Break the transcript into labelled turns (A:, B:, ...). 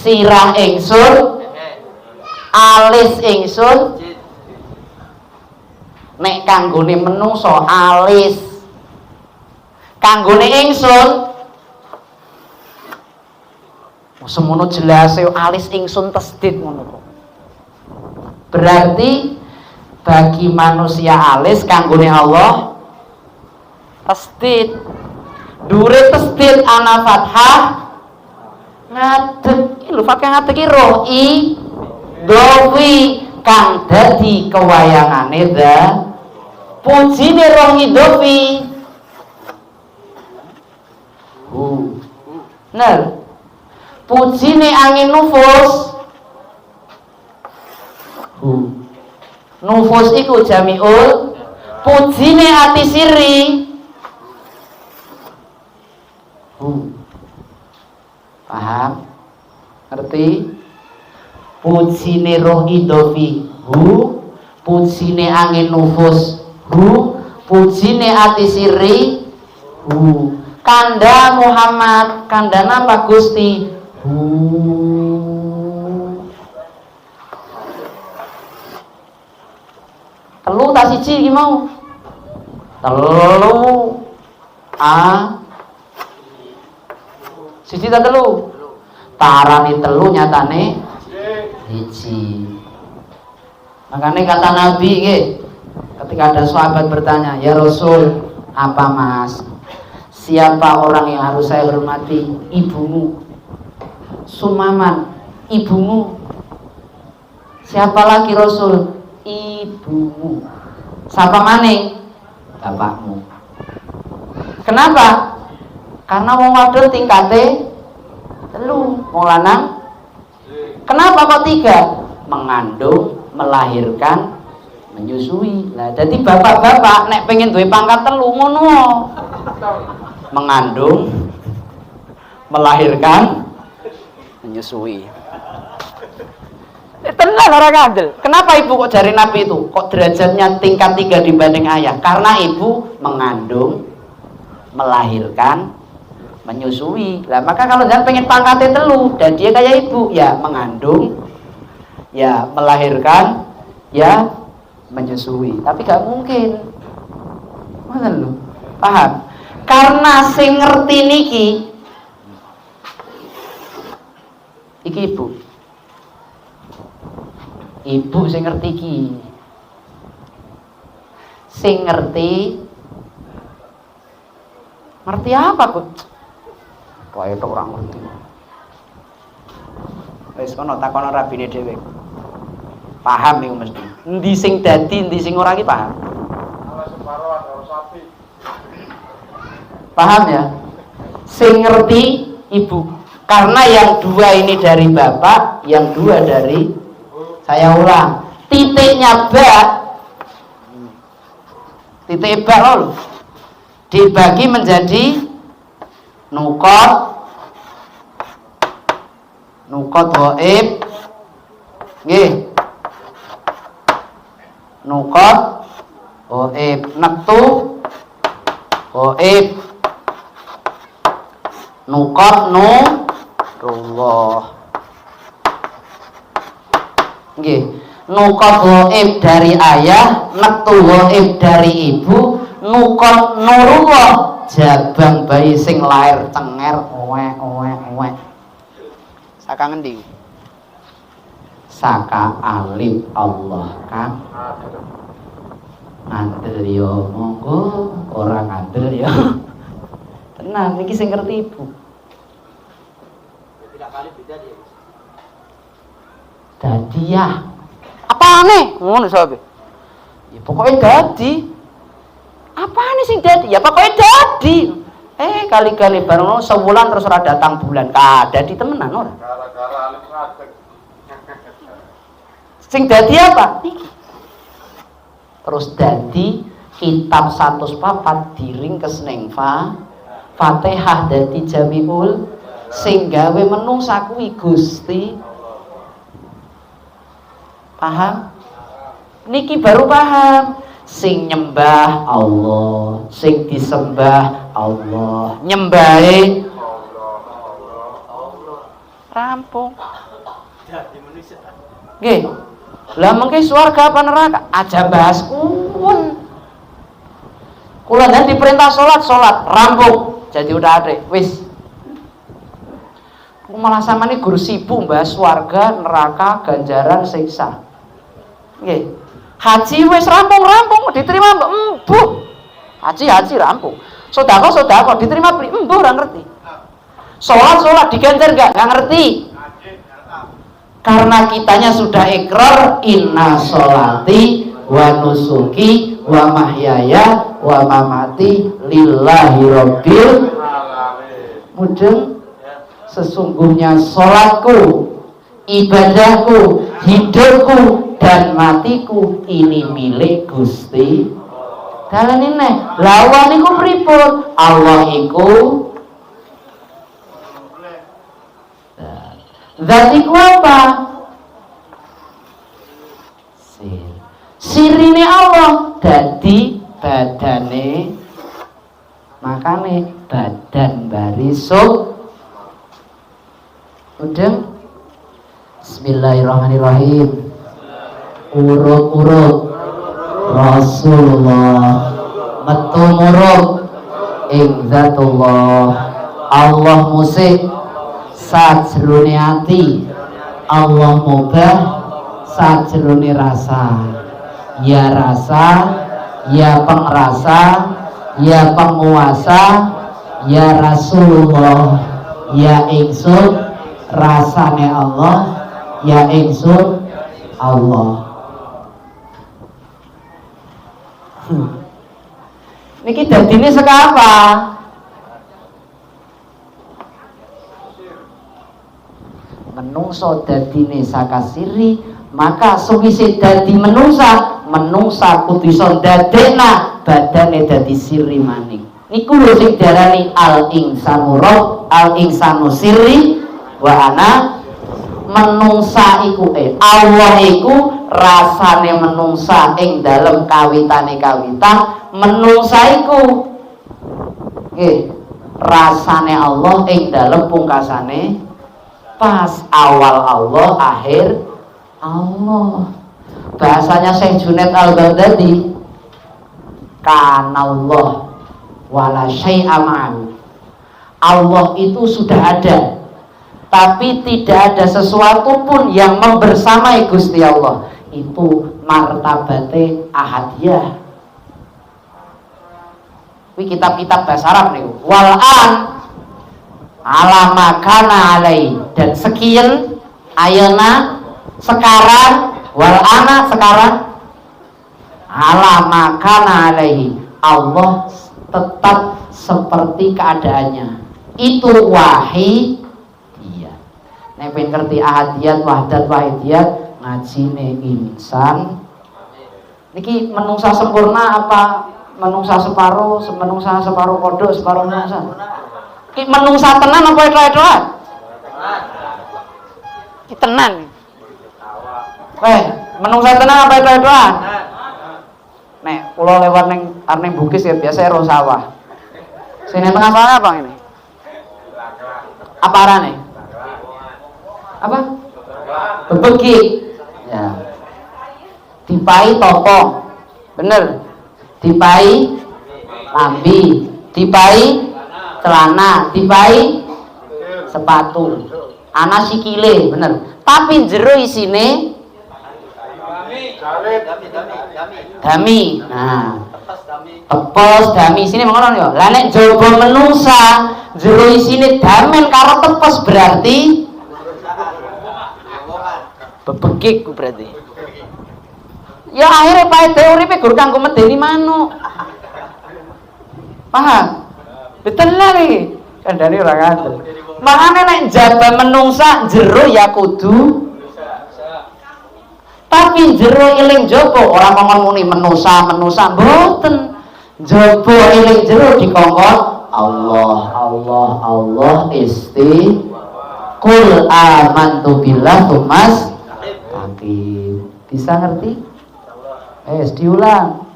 A: sirah ingsun, alis ingsun. Nek kanggone menungso alis, kanggone ingsun semono jelase alis ingsun tasdid ngono kok. Berarti bagi manusia alis, kanggone Allah tasdid. Dure tasdid ana fathah ngadeg. Lho fathah ngadeg iki roi dowi kang dadi kewayangane da pujine roh idofi. Bener. Pujine angin nufus. Nufus iku jamiul, pujine ati siri. Paham? Ngerti? Pujine roh idofi pujine angin nufus pujine ati siri kanda Muhammad, kandana Pak Gusti telu tak siji iki mau telu siji tak telu tarani telu nyatane hiji. Makanya kata Nabi ketika ada sahabat bertanya, ya Rasul, apa mas? Siapa orang yang harus saya hormati? Ibumu. Sumaman, ibumu. Siapa lagi Rasul? Ibumu. Siapa maning? Bapakmu. Kenapa? Karena wong wadon tingkate telu, wong lanang. Kenapa kok 3? Mengandung, melahirkan, menyusui. Nah, jadi bapak-bapak nek pengen duwe pangkat telu ngono. Mengandung, melahirkan, menyusui. Tenang orang kandel. Kenapa ibu kok jari Nabi itu? Kok derajatnya tingkat 3 dibanding ayah? Karena ibu mengandung, melahirkan, menyusui. Lah maka kalau jangan pengen pangkatnya telu dan dia kayak ibu, ya mengandung, ya melahirkan, ya menyusui. Tapi gak mungkin. Mana lu? Paham? Karena sing ngerti niki ibu. Ibu sing ngerti iki. Sing ngerti apa kok? Wah itu orang ngerti. Wis kono takono rabine dhewe. Paham iku mesti. Endi sing dadi, endi sing ora iki paham. Ala separohan karo sapi. Paham ya? Sing ngerti ibu. Karena yang 2 ini dari bapak, yang 2 dari saya ulang. Titiknya bak. Titik bak lho. Dibagi menjadi nukot dhaif nggih, nukot dhaif, nektu dhaif, nukot nurullah nggih. Nukot dhaif dari ayah, nektu dhaif dari ibu, nukot nurullah jabang bayi sing lahir cenger owe. Saka ngendi? Saka alim Allah kan. Ngandel yo monggo, ora ngandel yo. Tenang niki sing ngerti ibu. Tidak kali beda dia. Dadi ya. Apane? Ngono sabe. Ya pokoknya dadi. Apane sing dadi? Ya pokoknya dadi. Kali-kali bareng sebulan terus ora datang bulan. Dadi temenan ora? Gara-gara alim ngadeg. Sing dadi apa? Niki. Terus dadi kitab 104 diringkes ning Fatihah dadi jamiul sing gawe menungsa kuwi Gusti. Paham? Niki baru paham. Sing nyembah Allah, sing disembah Allah, nyembahe rampung. Nggih. Lah mengke swarga apa neraka? Aja bahas kuwun. Kula ndak diperintah salat, rampung. Jadi udah ada, wis. Malah samane guru sibuk bahas swarga, neraka, ganjaran, siksa. Nggih. Haji wis rampung, diterima mbuh. Haji rampung. Sedekah diterima mbuh ora ngerti. Sholat diganjar nggak ngerti. Karena kitanya sudah ikrar inna sholati wa nusuki wa mahyaya wa mamati lillahi rabbil mudeng. Sesungguhnya sholatku, ibadahku, hidupku dan matiku ini milik Gusti. Dalan ini lawan iku pripun? Allah iku zat iku apa? Sirine Allah dadi badane, makane badan barisuk. Udah. Bismillahirrahmanirrahim. Urut Rasulullah metu muruk ing zatullah. Allah musik sajrone ati, Allah mubah sajrone rasa. Ya rasa, ya pengrasa, ya penguasa, ya Rasulullah, ya ingsun rasane Allah, ya ingsun Allah. Niki dadine sekapa? Menungso dadine sakasiri, maka sewise dadi menungsa kudu iso ndadekna badane dadi sirri maning. Niku lho sing diarani al insanu sirri wa ana menungsa iku Allah iku rasane menungsa ing dalem kawitane kawitan. Menungsa iku nggih rasane Allah ing dalem pungkasane pas awal Allah akhir Allah. Bahasanya Syekh Junaid Al-Baghdadi, kanallah wala syai'a ma'ahu. Allah itu sudah ada, tapi tidak ada sesuatu pun yang membersamai Gusti Allah. Itu martabate ahadiyah. Ini kitab-kitab bahasa Arab nih. Wal'an alama kana alai, dan sekian ayana sekarang, wal'ana sekarang alama kana alaihi, Allah tetap seperti keadaannya. Itu wahid. Nek pengen ngerti ahadiyat, wahdat, wahidiyat, ngajine insan. Niki menungsa sempurna apa menungsa separuh kodok, separuh menungsa? Ki menungsa tenan apa itu-ituan? Ki tenan. Menungsa tenan apa itu-ituan? Nek kula lewat ning arep Bugis ya biasa ro sawah. Sini tengah sawah apa ini? Apa arane? Apa? Bebegi. Ya. Dipai topong. Bener. Dipai lambi, dipai celana, dipai sepatu. Ana sikile, bener. Tapi jero isine dami. Nah, tepos dami sini mengono yo. Lah nek jaba menungsa jero isine damen karo tepos berarti bebegik ku berarti. Ya akhirnya pae uripe gur kanggo medeni manuk. Paham? Betul lah iki. Kandhane ora ngaten. Makane nek jaba menungsa jero ya kudu, tapi jero iling jaba ora ngomong muni menungsa mboten. Jaba iling jero dikongkon Allah Kul amantu billah tumas takim. Bisa ngerti? Diulang.